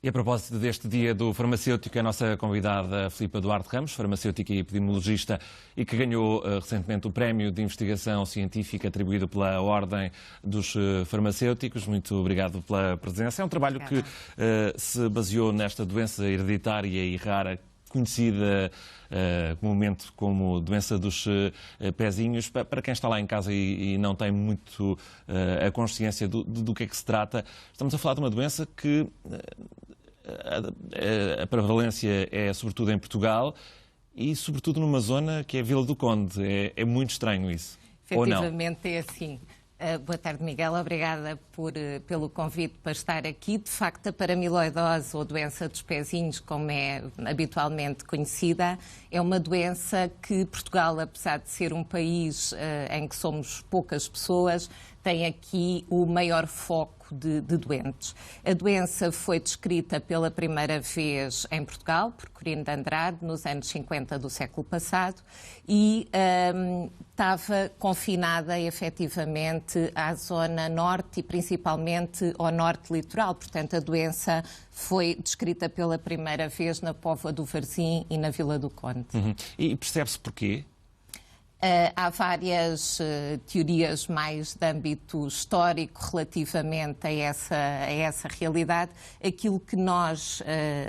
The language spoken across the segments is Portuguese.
E a propósito deste dia do farmacêutico, a nossa convidada Filipa Duarte Ramos, farmacêutica e epidemiologista, e que ganhou recentemente o Prémio de Investigação Científica atribuído pela Ordem dos Farmacêuticos. Muito obrigado pela presença. É um trabalho que se baseou nesta doença hereditária e rara, conhecida comumente como doença dos pezinhos. Para quem está lá em casa e não tem muito a consciência do que é que se trata, estamos a falar de uma doença que a prevalência é sobretudo em Portugal e sobretudo numa zona que é Vila do Conde. É muito estranho isso, ou não? Efetivamente é assim. Boa tarde, Miguel. Obrigada pelo convite para estar aqui. De facto, a paramiloidose, ou doença dos pezinhos, como é habitualmente conhecida, é uma doença que Portugal, apesar de ser um país em que somos poucas pessoas, tem aqui o maior foco de doentes. A doença foi descrita pela primeira vez em Portugal por Quirino de Andrade nos anos 50 do século passado e estava confinada efetivamente à zona norte e principalmente ao norte litoral. Portanto, a doença foi descrita pela primeira vez na Póvoa do Varzim e na Vila do Conde. E percebe-se porquê? Há várias teorias mais de âmbito histórico relativamente a essa realidade. Aquilo que nós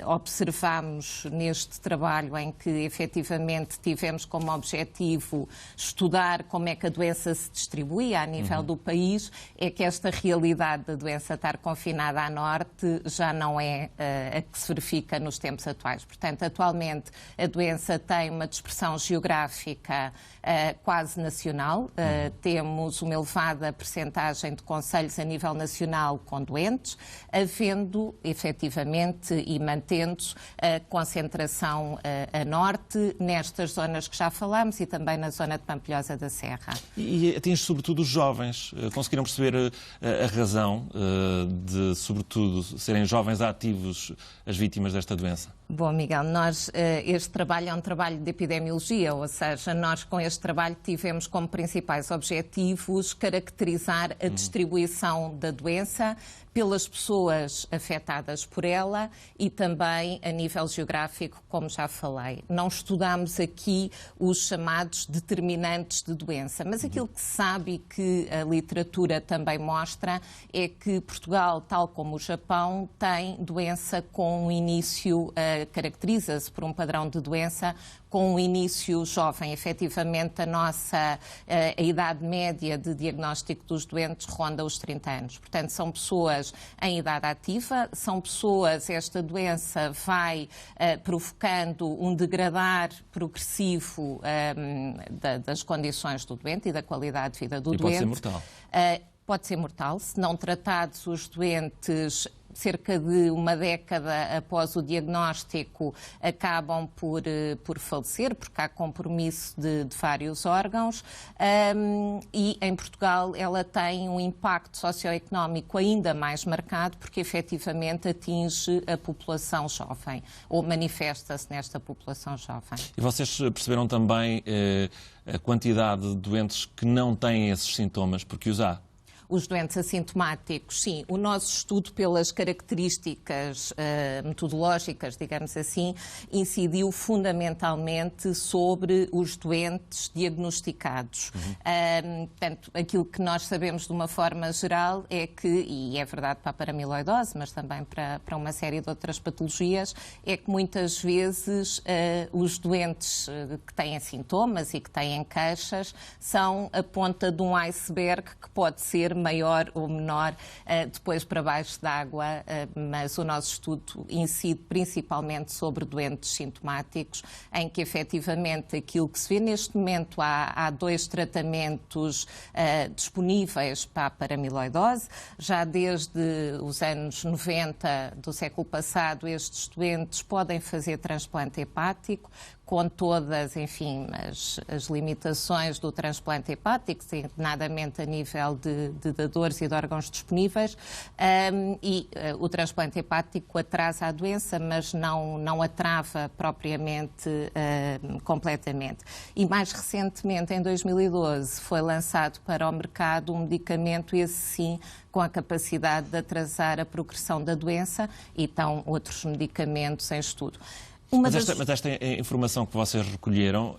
observamos neste trabalho, em que efetivamente tivemos como objetivo estudar como é que a doença se distribuía a nível do país, é que esta realidade da doença estar confinada a norte já não é a que se verifica nos tempos atuais. Portanto, atualmente a doença tem uma dispersão geográfica quase nacional. Temos uma elevada percentagem de concelhos a nível nacional com doentes, havendo efetivamente e mantendo-se a concentração a norte, nestas zonas que já falámos e também na zona de Pampilhosa da Serra. E atinge sobretudo os jovens. Conseguiram perceber a razão de, sobretudo, serem jovens ativos as vítimas desta doença? Bom, Miguel, este trabalho é um trabalho de epidemiologia, ou seja, nós com este trabalho tivemos como principais objetivos caracterizar a distribuição da doença pelas pessoas afetadas por ela e também a nível geográfico, como já falei. Não estudamos aqui os chamados determinantes de doença, mas aquilo que se sabe e que a literatura também mostra é que Portugal, tal como o Japão, tem doença com um início, caracteriza-se por um padrão de doença com um início jovem. Efetivamente, a idade média de diagnóstico dos doentes ronda os 30 anos. Portanto, são pessoas em idade ativa, esta doença vai provocando um degradar progressivo das condições do doente e da qualidade de vida do doente. Pode ser mortal. Pode ser mortal. Se não tratados, os doentes, cerca de uma década após o diagnóstico, acabam por falecer, porque há compromisso de vários órgãos, e em Portugal ela tem um impacto socioeconómico ainda mais marcado, porque efetivamente atinge a população jovem, ou manifesta-se nesta população jovem. E vocês perceberam também a quantidade de doentes que não têm esses sintomas, porque os há? Os doentes assintomáticos, sim. O nosso estudo, pelas características metodológicas, digamos assim, incidiu fundamentalmente sobre os doentes diagnosticados. Portanto, aquilo que nós sabemos de uma forma geral é que, e é verdade para a paramiloidose, mas também para uma série de outras patologias, é que muitas vezes os doentes que têm sintomas e que têm queixas são a ponta de um iceberg que pode ser maior ou menor depois para baixo d'água, mas o nosso estudo incide principalmente sobre doentes sintomáticos, em que efetivamente aquilo que se vê neste momento, há 2 tratamentos disponíveis para a paramiloidose. Já desde os anos 90 do século passado, estes doentes podem fazer transplante hepático. com todas, enfim, as limitações do transplante hepático, designadamente a nível de dadores e de órgãos disponíveis, o transplante hepático atrasa a doença, mas não a trava propriamente completamente. E mais recentemente, em 2012, foi lançado para o mercado um medicamento, esse sim, com a capacidade de atrasar a progressão da doença, e estão outros medicamentos em estudo. Mas esta informação que vocês recolheram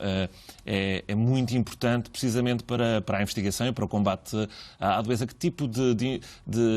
é muito importante precisamente para a investigação e para o combate à doença. Que tipo de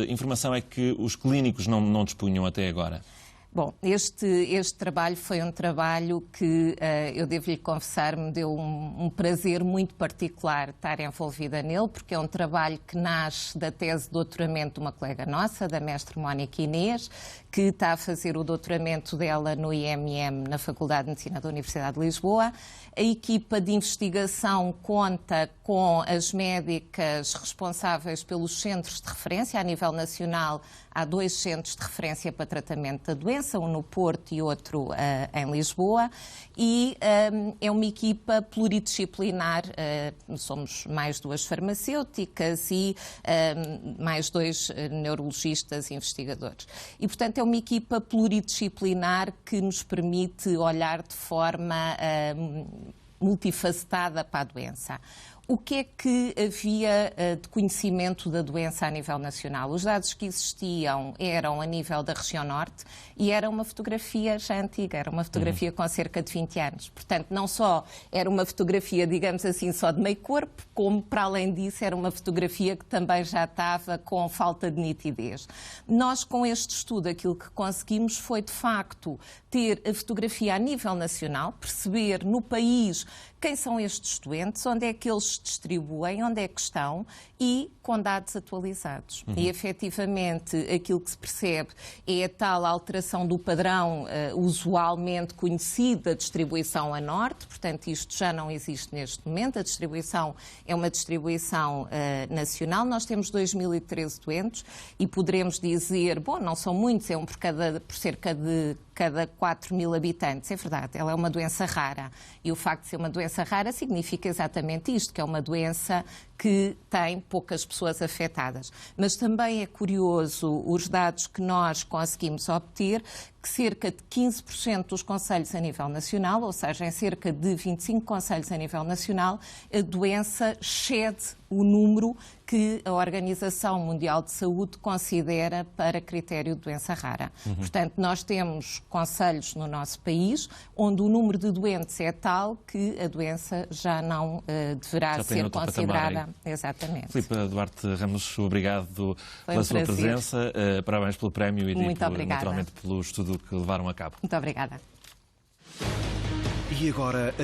informação é que os clínicos não dispunham até agora? Bom, este trabalho foi um trabalho que, eu devo-lhe confessar, me deu um prazer muito particular estar envolvida nele, porque é um trabalho que nasce da tese de doutoramento de uma colega nossa, da mestre Mónica Inês, que está a fazer o doutoramento dela no IMM, na Faculdade de Medicina da Universidade de Lisboa. A equipa de investigação conta com as médicas responsáveis pelos centros de referência a nível nacional. Há 2 centros de referência para tratamento da doença, um no Porto e outro em Lisboa, e é uma equipa pluridisciplinar. Somos mais 2 farmacêuticas e mais 2 neurologistas e investigadores. E, portanto, é uma equipa pluridisciplinar que nos permite olhar de forma multifacetada para a doença. O que é que havia de conhecimento da doença a nível nacional? Os dados que existiam eram a nível da região norte e era uma fotografia já antiga, era uma fotografia com cerca de 20 anos. Portanto, não só era uma fotografia, digamos assim, só de meio corpo, como, para além disso, era uma fotografia que também já estava com falta de nitidez. Nós, com este estudo, aquilo que conseguimos foi, de facto, ter a fotografia a nível nacional, perceber no país quem são estes doentes, onde é que eles se distribuem, onde é que estão e com dados atualizados. E, efetivamente, aquilo que se percebe é a tal alteração do padrão usualmente conhecido da distribuição a norte, portanto, isto já não existe neste momento, a distribuição é uma distribuição nacional. Nós temos 2013 doentes e poderemos dizer, bom, não são muitos, é um por cerca de cada 4.000 habitantes. É verdade, ela é uma doença rara. E o facto de ser uma doença rara significa exatamente isto, que é uma doença que tem poucas pessoas afetadas. Mas também é curioso os dados que nós conseguimos obter, que cerca de 15% dos concelhos a nível nacional, ou seja, em cerca de 25 concelhos a nível nacional, a doença excede o número que a Organização Mundial de Saúde considera para critério de doença rara. Portanto, nós temos concelhos no nosso país onde o número de doentes é tal que a doença já não deverá ser considerada. Exatamente. Filipe Duarte Ramos, obrigado pela sua presença, parabéns pelo prémio e naturalmente pelo estudo que levaram a cabo. Muito obrigada. E agora